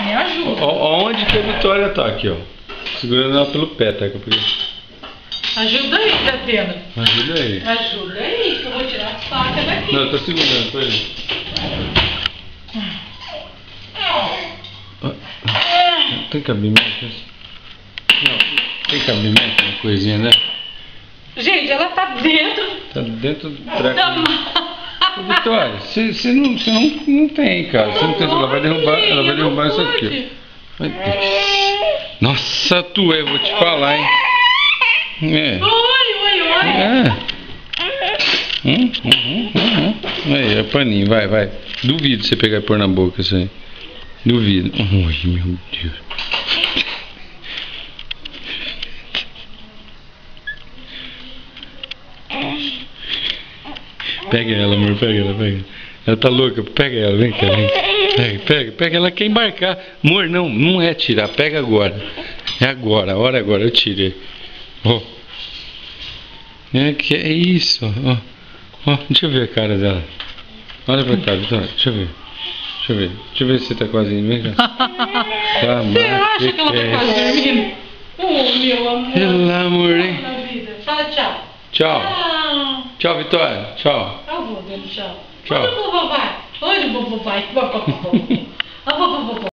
Me ajuda. Onde que a Vitória tá aqui, ó? Segurando ela pelo pé, tá? Ajuda aí, Tatiana. Ajuda aí. Ajuda aí, que eu vou tirar a faca daqui. Não, eu tô segurando, tô aí. Tem cabimento? Não, tem cabimento uma coisinha, né? Gente, ela tá dentro. Tá dentro do treco. Da Ô, Vitória, você não tem, cara. Você não tem, ela vai derrubar isso aqui, ó. Nossa, eu vou te falar, hein? É. Aí, é paninho, vai. Duvido você pegar e pôr na boca isso aí. Duvido. Ai, meu Deus. Pega ela, amor, pega ela. Ela tá louca, pega ela, vem cá, vem. Pega, ela quer embarcar. Amor, não é tirar, pega agora. É agora, a hora é agora, eu tirei. Ó. Que é isso, ó. Deixa eu ver a cara dela. Olha pra cá, Vitória, deixa eu ver. Deixa eu ver se você tá quase indo, vem cá. Você acha que ela tá quase dormindo? Oh, meu amor. Pelo amor, hein? Fala tchau. Tchau. Tchau, Vitória. Tchau. Eu vou dando tchau. Tchau. Onde o papai? Onde o papai?